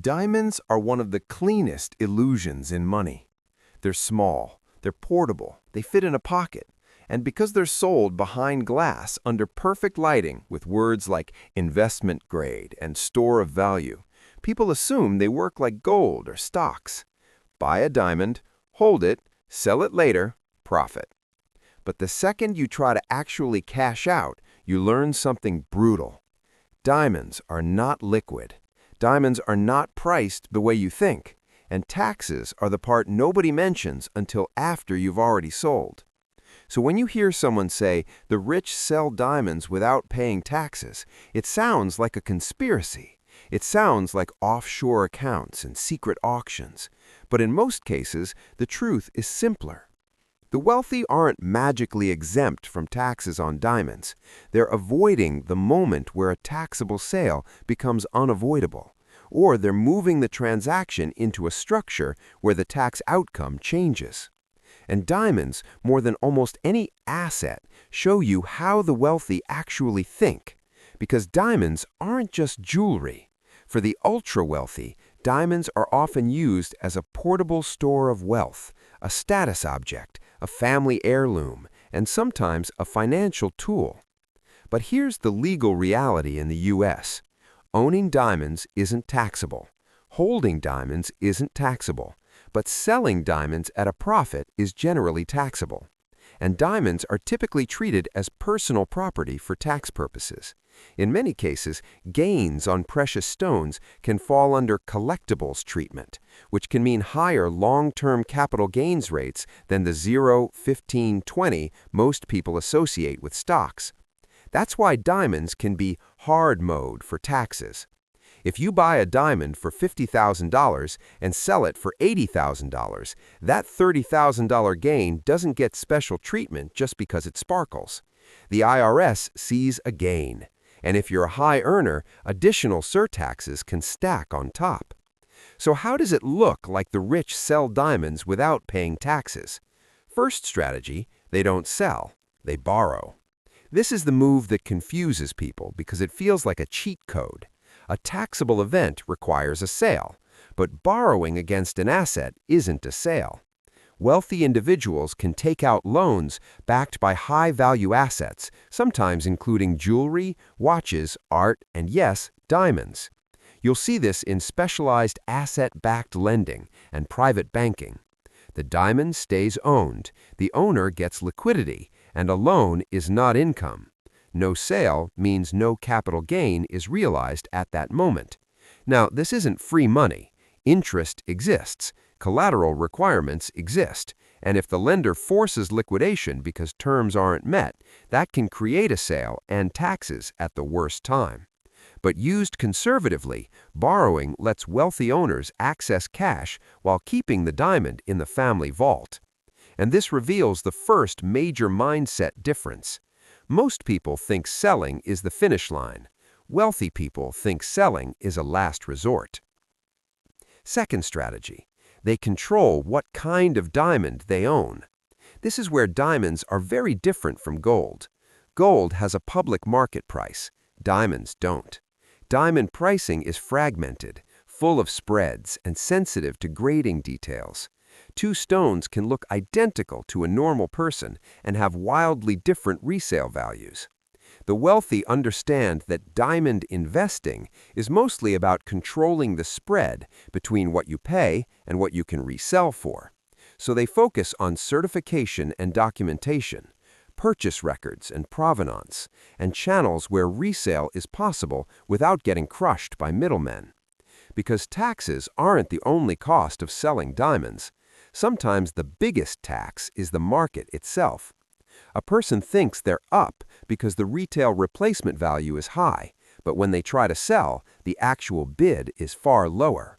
Diamonds are one of the cleanest illusions in money. They're small, they're portable, they fit in a pocket, and because they're sold behind glass under perfect lighting with words like investment grade and store of value, people assume they work like gold or stocks. Buy a diamond, hold it, sell it later, profit. But the second you try to actually cash out, you learn something brutal. Diamonds are not liquid. Diamonds are not priced the way you think, and taxes are the part nobody mentions until after you've already sold. So when you hear someone say, the rich sell diamonds without paying taxes, it sounds like a conspiracy. It sounds like offshore accounts and secret auctions. But in most cases, the truth is simpler. The wealthy aren't magically exempt from taxes on diamonds. They're avoiding the moment where a taxable sale becomes unavoidable, or they're moving the transaction into a structure where the tax outcome changes. And diamonds, more than almost any asset, show you how the wealthy actually think, because diamonds aren't just jewelry. For the ultra-wealthy, diamonds are often used as a portable store of wealth, a status object, a family heirloom, and sometimes a financial tool. But here's the legal reality in the U.S. Owning diamonds isn't taxable. Holding diamonds isn't taxable. But selling diamonds at a profit is generally taxable. And diamonds are typically treated as personal property for tax purposes. In many cases, gains on precious stones can fall under collectibles treatment, which can mean higher long-term capital gains rates than the 0, 15, 20 most people associate with stocks. That's why diamonds can be hard mode for taxes. If you buy a diamond for $50,000 and sell it for $80,000, that $30,000 gain doesn't get special treatment just because it sparkles. The IRS sees a gain. And if you're a high earner, additional surtaxes can stack on top. So how does it look like the rich sell diamonds without paying taxes? First strategy, they don't sell, they borrow. This is the move that confuses people because it feels like a cheat code. A taxable event requires a sale, but borrowing against an asset isn't a sale. Wealthy individuals can take out loans backed by high-value assets, sometimes including jewelry, watches, art, and yes, diamonds. You'll see this in specialized asset-backed lending and private banking. The diamond stays owned, the owner gets liquidity, and a loan is not income. No sale means no capital gain is realized at that moment. Now, this isn't free money. Interest exists. Collateral requirements exist, and if the lender forces liquidation because terms aren't met, that can create a sale and taxes at the worst time. But used conservatively, borrowing lets wealthy owners access cash while keeping the diamond in the family vault. And this reveals the first major mindset difference. Most people think selling is the finish line. Wealthy people think selling is a last resort. Second strategy. They control what kind of diamond they own. This is where diamonds are very different from gold. Gold has a public market price. Diamonds don't. Diamond pricing is fragmented, full of spreads, and sensitive to grading details. Two stones can look identical to a normal person and have wildly different resale values. The wealthy understand that diamond investing is mostly about controlling the spread between what you pay and what you can resell for. So they focus on certification and documentation, purchase records and provenance, and channels where resale is possible without getting crushed by middlemen. Because taxes aren't the only cost of selling diamonds. Sometimes the biggest tax is the market itself. A person thinks they're up because the retail replacement value is high, but when they try to sell, the actual bid is far lower.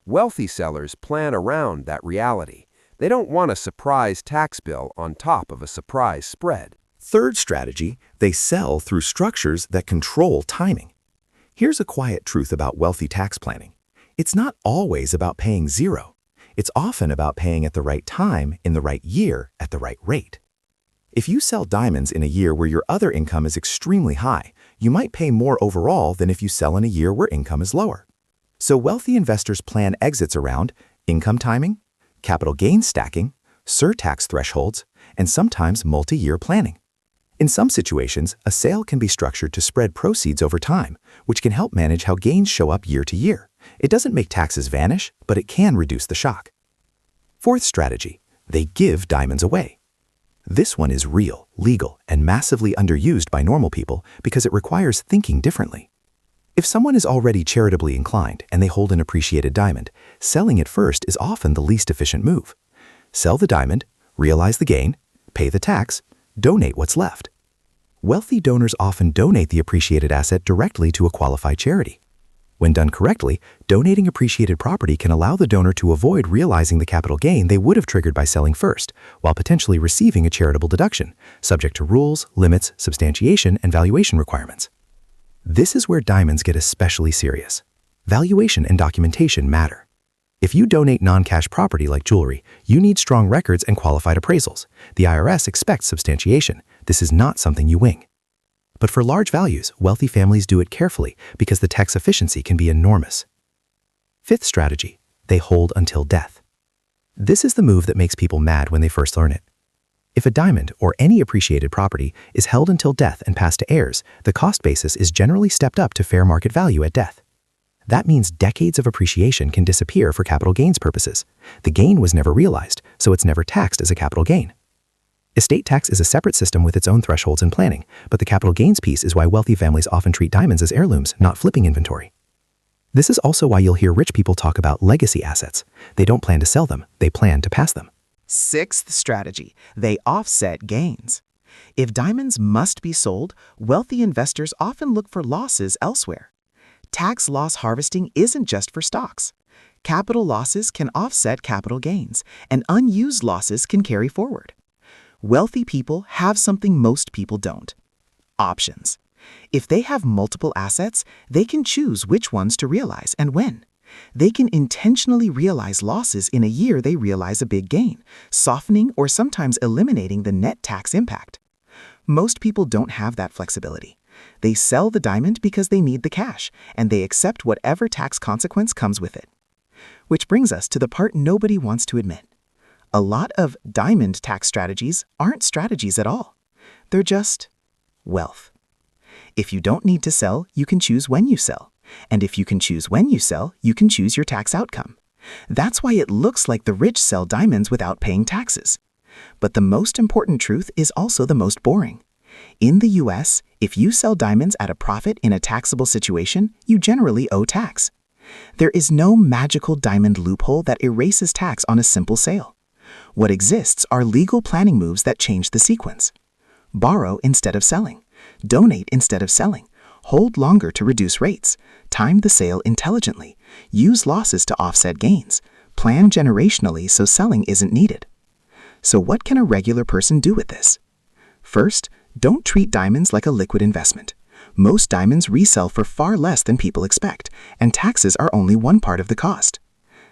Wealthy sellers plan around that reality. They don't want a surprise tax bill on top of a surprise spread. Third strategy, they sell through structures that control timing. Here's a quiet truth about wealthy tax planning. It's not always about paying zero. It's often about paying at the right time, in the right year, at the right rate. If you sell diamonds in a year where your other income is extremely high, you might pay more overall than if you sell in a year where income is lower. So wealthy investors plan exits around income timing, capital gains stacking, surtax thresholds, and sometimes multi-year planning. In some situations, a sale can be structured to spread proceeds over time, which can help manage how gains show up year to year. It doesn't make taxes vanish, but it can reduce the shock. Fourth strategy, they give diamonds away. This one is real, legal, and massively underused by normal people because it requires thinking differently. If someone is already charitably inclined and they hold an appreciated diamond, selling it first is often the least efficient move. Sell the diamond, realize the gain, pay the tax, donate what's left. Wealthy donors often donate the appreciated asset directly to a qualified charity. When done correctly, donating appreciated property can allow the donor to avoid realizing the capital gain they would have triggered by selling first, while potentially receiving a charitable deduction, subject to rules, limits, substantiation, and valuation requirements. This is where diamonds get especially serious. Valuation and documentation matter. If you donate non-cash property like jewelry, you need strong records and qualified appraisals. The IRS expects substantiation. This is not something you wing. But for large values, wealthy families do it carefully because the tax efficiency can be enormous. Fifth strategy, they hold until death. This is the move that makes people mad when they first learn it. If a diamond or any appreciated property is held until death and passed to heirs, the cost basis is generally stepped up to fair market value at death. That means decades of appreciation can disappear for capital gains purposes. The gain was never realized, so it's never taxed as a capital gain. Estate tax is a separate system with its own thresholds and planning, but the capital gains piece is why wealthy families often treat diamonds as heirlooms, not flipping inventory. This is also why you'll hear rich people talk about legacy assets. They don't plan to sell them, they plan to pass them. Sixth strategy, they offset gains. If diamonds must be sold, wealthy investors often look for losses elsewhere. Tax loss harvesting isn't just for stocks. Capital losses can offset capital gains, and unused losses can carry forward. Wealthy people have something most people don't: options. If they have multiple assets, they can choose which ones to realize and when. They can intentionally realize losses in a year they realize a big gain, softening or sometimes eliminating the net tax impact. Most people don't have that flexibility. They sell the diamond because they need the cash, and they accept whatever tax consequence comes with it. Which brings us to the part nobody wants to admit. A lot of diamond tax strategies aren't strategies at all. They're just wealth. If you don't need to sell, you can choose when you sell. And if you can choose when you sell, you can choose your tax outcome. That's why it looks like the rich sell diamonds without paying taxes. But the most important truth is also the most boring. In the US, if you sell diamonds at a profit in a taxable situation, you generally owe tax. There is no magical diamond loophole that erases tax on a simple sale. What exists are legal planning moves that change the sequence. Borrow instead of selling. Donate instead of selling. Hold longer to reduce rates. Time the sale intelligently. Use losses to offset gains. Plan generationally so selling isn't needed. So what can a regular person do with this? First, don't treat diamonds like a liquid investment. Most diamonds resell for far less than people expect, and taxes are only one part of the cost.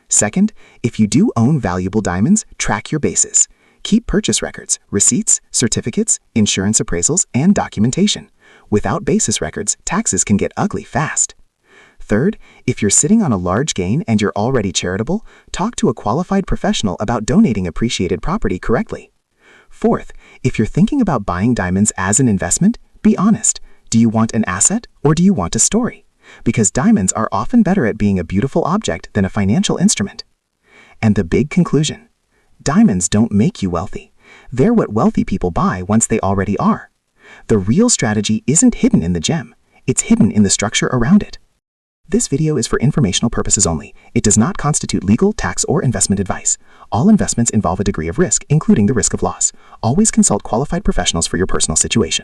Second, if you do own valuable diamonds, track your bases. Keep purchase records, receipts, certificates, insurance appraisals, and documentation. Without basis records, taxes can get ugly fast. Third, if you're sitting on a large gain and you're already charitable, talk to a qualified professional about donating appreciated property correctly. Fourth, if you're thinking about buying diamonds as an investment, be honest. Do you want an asset or do you want a story? Because diamonds are often better at being a beautiful object than a financial instrument. And the big conclusion: diamonds don't make you wealthy. They're what wealthy people buy once they already are. The real strategy isn't hidden in the gem. It's hidden in the structure around it. This video is for informational purposes only. It does not constitute legal, tax, or investment advice. All investments involve a degree of risk, including the risk of loss. Always consult qualified professionals for your personal situation.